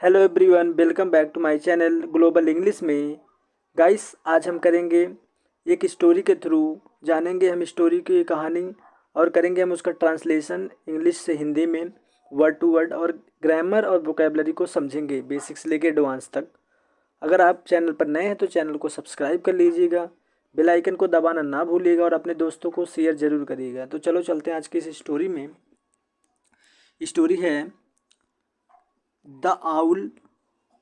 Hello everyone, welcome back to my channel Global English में। Guys, आज हम करेंगे एक स्टोरी के थ्रू जानेंगे हम स्टोरी की कहानी और करेंगे हम उसका ट्रांसलेशन इंग्लिश से हिंदी में वर्ड टू वर्ड, और ग्रामर और वोकेबलरी को समझेंगे बेसिक से लेकर एडवांस तक। अगर आप चैनल पर नए हैं तो चैनल को सब्सक्राइब कर लीजिएगा, बेल आइकन को दबाना ना भूलिएगा और अपने दोस्तों को शेयर ज़रूर करिएगा। तो चलो चलते हैं आज की इस स्टोरी में। स्टोरी है द आउल,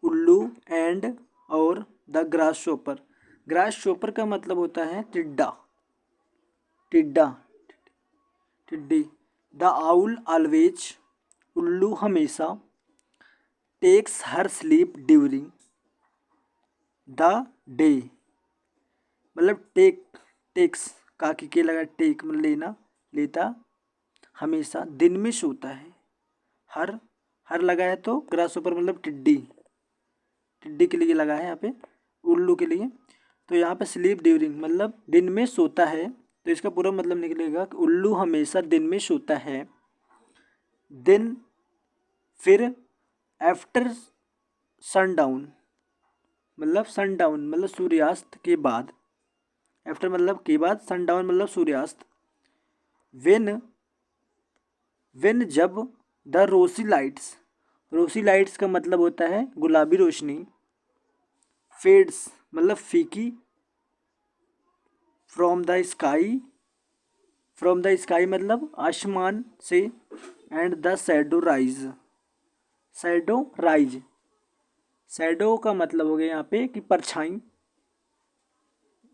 उल्लू एंड और the grass shopper. Grass shopper का मतलब होता है टिड्डा, टिड्डा, टिड्डी। द आउल ऑलवेज, उल्लू हमेशा, takes her sleep during the day. मतलब टेक्स काकी के लगा टेक मतलब लेना, लेता, हमेशा दिन में सोता है। हर हर लगा है तो ग्रास शॉपर मतलब टिड्डी, टिड्डी के लिए लगा है यहाँ पे, उल्लू के लिए। तो यहाँ पे स्लीप ड्यूरिंग मतलब दिन में सोता है, तो इसका पूरा मतलब निकलेगा कि उल्लू हमेशा दिन में सोता है। दिन फिर आफ्टर सनडाउन मतलब सनडाउन मतलब सूर्यास्त के बाद, आफ्टर मतलब के बाद, सनडाउन मतलब सूर्यास्त। वेन वेन जब the rosy lights, rosy lights का मतलब होता है गुलाबी रोशनी। फेड्स मतलब फीकी, from the sky, from the sky मतलब आसमान से, and the shadow rise, shadow rise, shadow का मतलब हो गया यहाँ पे कि परछाई।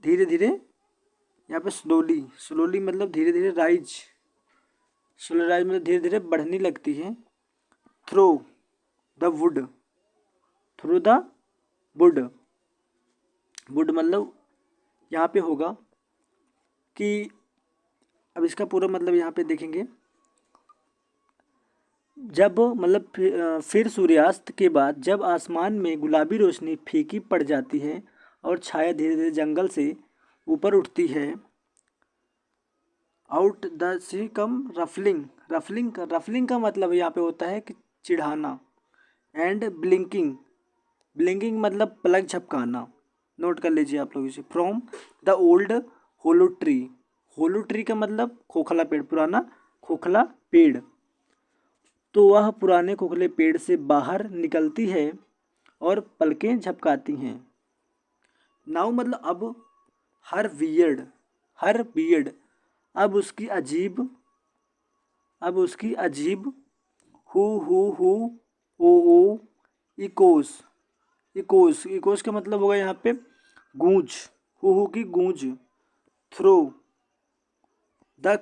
धीरे धीरे, यहाँ पे स्लोली, स्लोली मतलब धीरे धीरे, राइज, स्लो राइज मतलब धीरे धीरे बढ़ने लगती है। Through the wood, through the wood, wood मतलब यहाँ पे होगा कि, अब इसका पूरा मतलब यहाँ पे देखेंगे। जब मतलब फिर सूर्यास्त के बाद जब आसमान में गुलाबी रोशनी फीकी पड़ जाती है और छाया धीरे धीरे जंगल से ऊपर उठती है। Out the sea come ruffling, ruffling का मतलब यहाँ पे होता है कि चिढ़ाना। एंड ब्लिंकिंग, ब्लिंकिंग मतलब पलक झपकाना। नोट कर लीजिए आप लोग इसे। From the old hollow tree, hollow tree का मतलब खोखला पेड़, पुराना खोखला पेड़। तो वह पुराने खोखले पेड़ से बाहर निकलती है और पलकें झपकाती हैं। नाउ मतलब अब, हर वियर्ड, हर बियर्ड, अब उसकी अजीब, अब उसकी अजीब, who oh echoes, echoes, echoes का मतलब होगा यहाँ पे गूंज, हु की गूंज। थ्रो द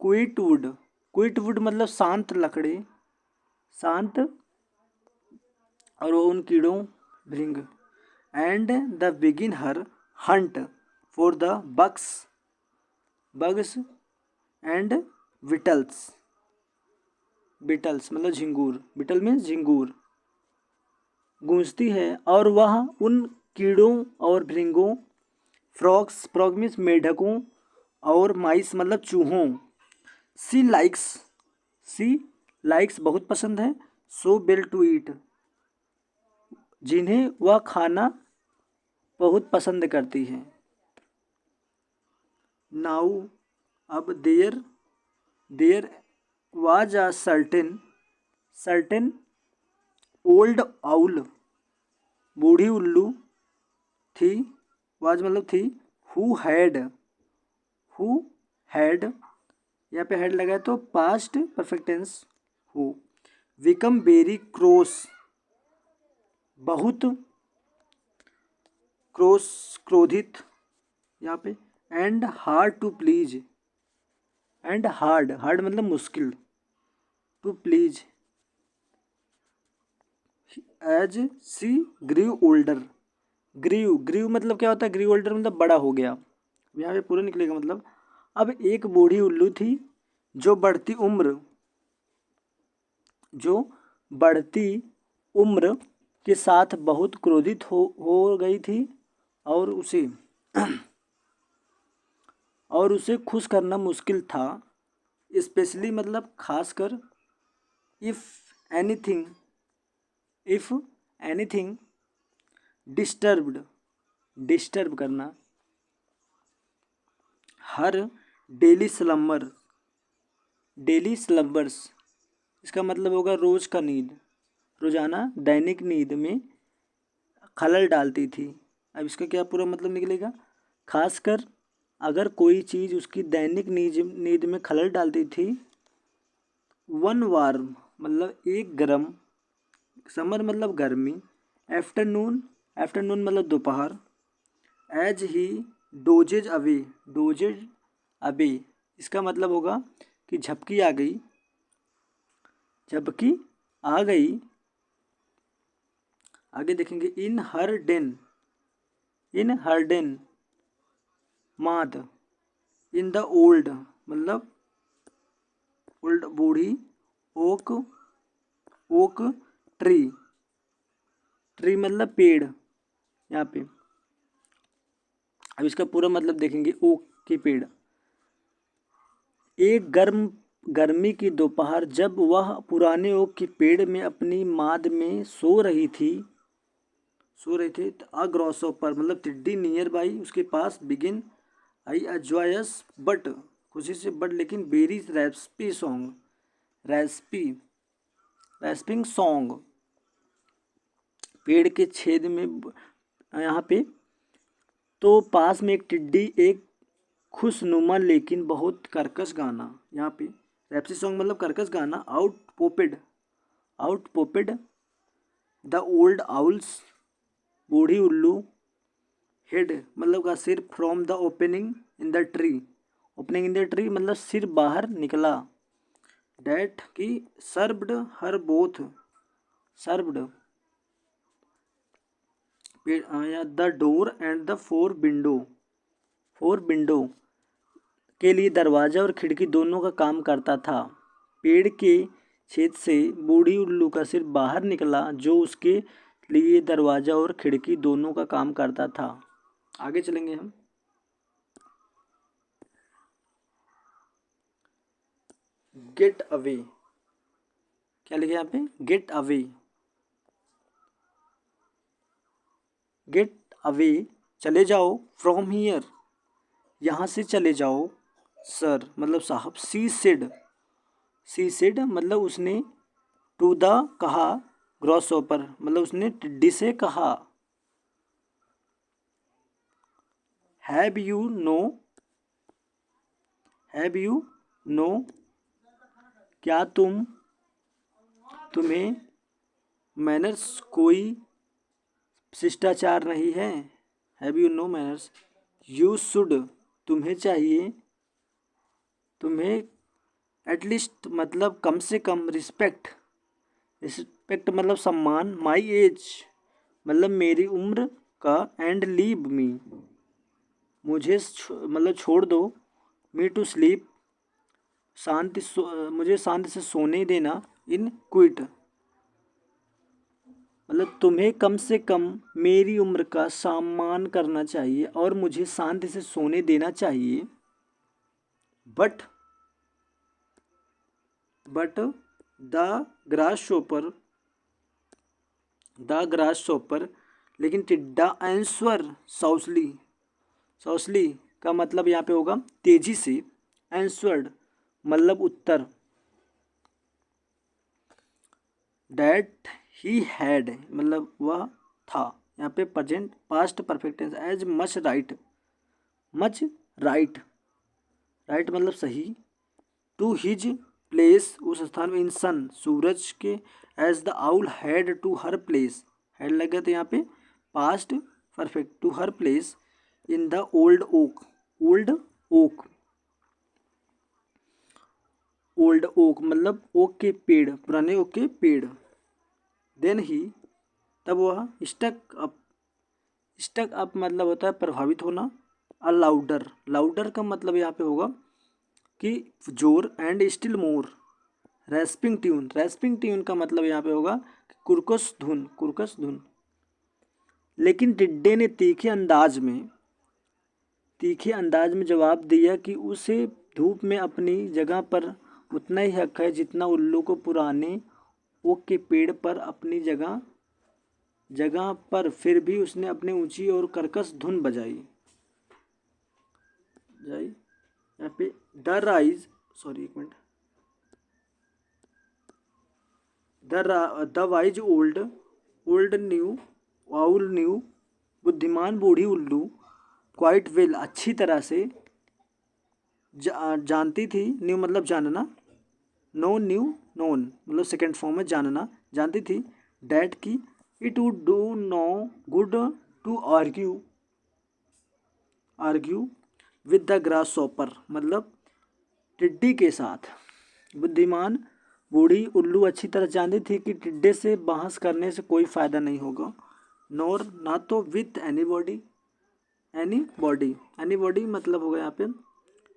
क्विटवुड, क्विटवुड मतलब शांत लकड़ी, शांत, और वो उन कीड़ों, भृंग। And the begin her hunt for the bugs, bugs and victuals, beetles मतलब झिंगूर, बिटल मीन्स झिंगूर, गूंजती है और वह उन कीड़ों और भृंगों, फ्रॉग्स, फ्रॉग मीन्स मेढकों, और माइस मतलब चूहों। सी लाइक्स, सी लाइक्स बहुत पसंद है, सो वेल टू ईट, जिन्हें वह खाना बहुत पसंद करती है। नाउ अब, there there was a certain, certain old owl, बूढ़ी उल्लू थी, वाज मतलब थी, हु हैड, हु हैड, यहाँ पे हैड लगा है तो past perfect tense, who, become very cross, बहुत क्रॉस, क्रोधित यहाँ पे। And hard to please, and hard, hard मतलब मुश्किल, to please, as she grew older, grew, grew मतलब क्या होता है, ग्रीव ओल्डर मतलब बड़ा हो गया। यहाँ पे पूरा निकलेगा मतलब, अब एक बूढ़ी उल्लू थी जो बढ़ती उम्र, जो बढ़ती उम्र के साथ बहुत क्रोधित हो गई थी, और उसे और उसे खुश करना मुश्किल था। स्पेशली मतलब खासकर, if anything, if anything disturbed, disturb करना। हर डेली स्लम्बर, डेली स्लम्बर्स इसका मतलब होगा रोज का नींद, रोजाना दैनिक नींद में खलल डालती थी। अब इसका क्या पूरा मतलब निकलेगा, खासकर अगर कोई चीज़ उसकी दैनिक नींद में खलल डालती थी। वन वार्म मतलब एक गर्म, समर मतलब गर्मी, आफ्टरनून, आफ्टरनून मतलब दोपहर, as he dozes away, dozes away इसका मतलब होगा कि झपकी आ गई, झपकी आ गई। आगे देखेंगे इन हर डेन, इन हर डेन माद, इन द ओल्ड मतलब ओल्ड बूढ़ी, ओक, ओक ट्री, ट्री मतलब पेड़ यहाँ पे। अब इसका पूरा मतलब देखेंगे, ओक के पेड़। एक गर्मी की दोपहर जब वह पुराने ओक के पेड़ में अपनी माद में सो रही थी, सो रहे थे, अ ग्रॉसहॉपर मतलब टिड्डी नियर बाई उसके पास, begin I a joyous but खुशी से बट लेकिन very raspy song, raspy rasping song, पेड़ के छेद में यहाँ पे। तो पास में एक टिड्डी एक खुशनुमा लेकिन बहुत कर्कश गाना, यहाँ पे रैप्सी सॉन्ग मतलब कर्कश गाना, आउट पोपेड द ओल्ड आउल्स बूढ़ी उल्लू, हेड मतलब का सिर, from the opening in the tree, opening in the tree मतलब सिर बाहर निकला, डैट की served her both, served the door and the four window, four window के लिए दरवाजा और खिड़की दोनों का काम करता था। पेड़ के छेद से बूढ़ी उल्लू का सिर बाहर निकला जो उसके लिए दरवाजा और खिड़की दोनों का काम करता था। आगे चलेंगे हम। गेट अवे, क्या लिखे यहाँ पे, गेट अवे, गेट अवे चले जाओ, फ्रॉम हियर यहाँ से चले जाओ, सर मतलब साहब, सी सेड, सी सेड मतलब उसने, टू द कहा, ग्रॉसहॉपर मतलब उसने टिड्डी से कहा, have you know, have you know क्या तुम्हें मैनर्स कोई शिष्टाचार नहीं है, have you know manners, you should तुम्हें चाहिए, तुम्हें एटलीस्ट मतलब कम से कम, रिस्पेक्ट, रिस्पेक्ट मतलब सम्मान, माई एज मतलब मेरी उम्र का, एंड लीव मी मुझे मतलब छोड़ दो, मी टू स्लीप मुझे शांति से सोने देना, इन क्विट मतलब तुम्हें कम से कम मेरी उम्र का सम्मान करना चाहिए और मुझे शांति से सोने देना चाहिए। बट द ग्रास शॉपर लेकिन टिड्डा, आंसर साउसली, साउसली का मतलब यहाँ पे होगा तेजी से, आंसवर्ड मतलब उत्तर, डैट ही हैड मतलब वह था, यहाँ पे present past perfect tense, as much right, much right, right मतलब सही, टू हिज प्लेस उस स्थान में, इन सन सूरज के, as the owl had to her place, had लगे तो यहाँ पे past perfect, to her place in the old oak, old oak, old oak मतलब ओक के पेड़, पुराने ओक के पेड़। देन ही तब वह स्टक अप मतलब होता है प्रभावित होना, अ लाउडर, लाउडर का मतलब यहाँ पे होगा कि जोर, and still more रैस्पिंग tune, रैस्पिंग tune का मतलब यहाँ पे होगा कुर्कस धुन, कुर्कस धुन। लेकिन टिड्डे ने तीखे अंदाज में जवाब दिया कि उसे धूप में अपनी जगह पर उतना ही हक है जितना उल्लू को पुराने ओक के पेड़ पर अपनी जगह जगह पर फिर भी उसने अपनी ऊंची और कर्कश धुन बजाई। यहाँ पे द राइज, सॉरी एक minute, the wise old new, owl new, बुद्धिमान बूढ़ी उल्लू, क्वाइट वेल अच्छी तरह से, जानती थी, न्यू मतलब जानना, नो न्यू नोन मतलब सेकेंड फॉर्म है जानना, जानती थी, डैट की it would do no good to argue with the grasshopper मतलब टिड्डी के साथ। बुद्धिमान बूढ़ी उल्लू अच्छी तरह जानती थी कि टिड्डे से बहस करने से कोई फ़ायदा नहीं होगा। नोर ना तो विथ एनी बॉडी मतलब होगा यहाँ पे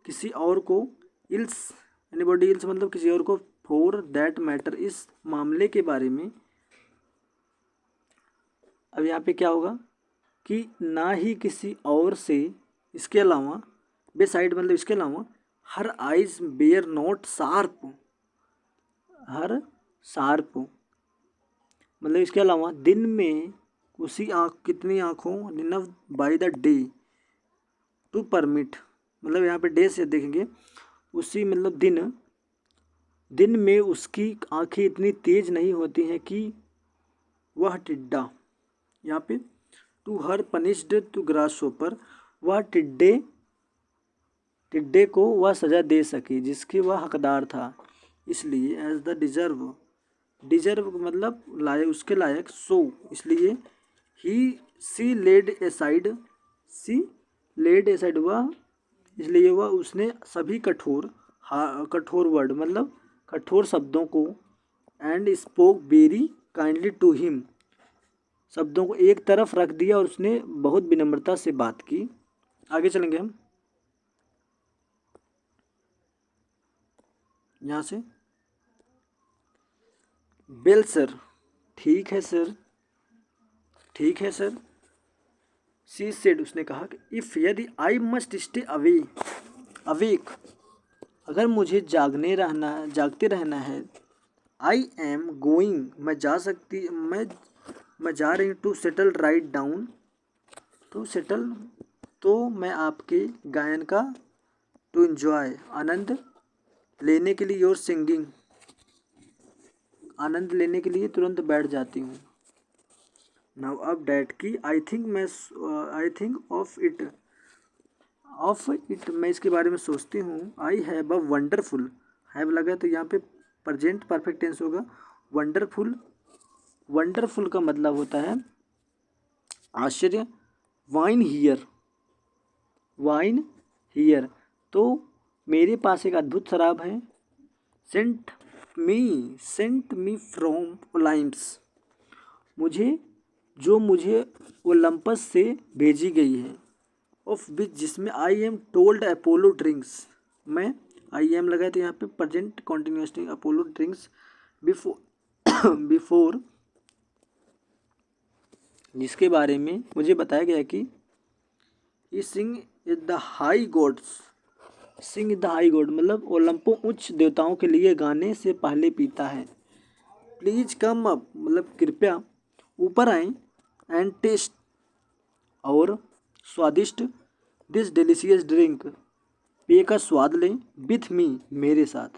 किसी और को, इल्स एनी बॉडी इल्स मतलब किसी और को, फॉर दैट मैटर इस मामले के बारे में। अब यहाँ पे क्या होगा कि ना ही किसी और से, इसके अलावा, बेसाइड मतलब इसके अलावा, her eyes bear not sharp, her sharp मतलब इसके अलावा दिन में उसी कितनी आँखों, निनव by the day to permit मतलब यहाँ पे डे से देखेंगे उसी मतलब दिन में उसकी आँखें इतनी तेज नहीं होती हैं कि वह टिड्डा, यहाँ पे to her punished to grasshopper, वह टिड्डे को वह सज़ा दे सके जिसकी वह हकदार था। इसलिए एज द डिजर्व मतलब लायक, उसके लायक, सो इसलिए सी लेड एसाइड वह, इसलिए वह उसने सभी कठोर वर्ड मतलब कठोर शब्दों को, and spoke very kindly to him शब्दों को एक तरफ रख दिया और उसने बहुत विनम्रता से बात की। आगे चलेंगे हम यहाँ से। बेल सर, ठीक है सर, ठीक है सर। सी सेड उसने कहा कि इफ़ यदि आई मस्ट स्टे अवेक अगर मुझे जागते रहना है, आई एम गोइंग मैं जा रही हूँ, to settle right down to settle तो मैं आपके गायन का, टू एंजॉय आनंद लेने के लिए, योर सिंगिंग आनंद लेने के लिए तुरंत बैठ जाती हूँ। नाउ अब डैट की आई थिंक ऑफ इट मैं इसके बारे में सोचती हूँ। I have a wonderful, have लगा तो यहाँ पे प्रेजेंट परफेक्ट टेंस होगा। वंडरफुल का मतलब होता है आश्चर्य। वाइन हियर तो मेरे पास एक अद्भुत शराब है। सेंट मी फ्रॉम ओलंपस मुझे ओलंपस से भेजी गई है। ऑफ विच जिसमें I am told Apollo drinks, मैं आई एम लगाए तो यहाँ पे present continuous Apollo drinks before जिसके बारे में मुझे बताया गया कि सिंग इज द हाई गॉड्स मतलब ओलंपो उच्च देवताओं के लिए गाने से पहले पीता है। प्लीज कम अप मतलब कृपया ऊपर आए, एंड टेस्ट और स्वादिष्ट दिस डिलीशियस ड्रिंक पेय का स्वाद लें, विथ मी मेरे साथ।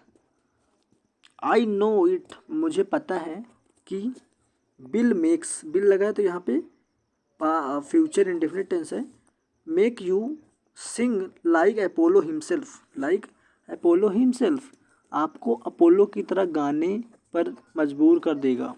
आई नो इट मुझे पता है कि बिल लगा तो यहाँ पे फ्यूचर इंडेफिनिट टेंस है। Make you sing like Apollo himself आपको अपोलो की तरह गाने पर मजबूर कर देगा।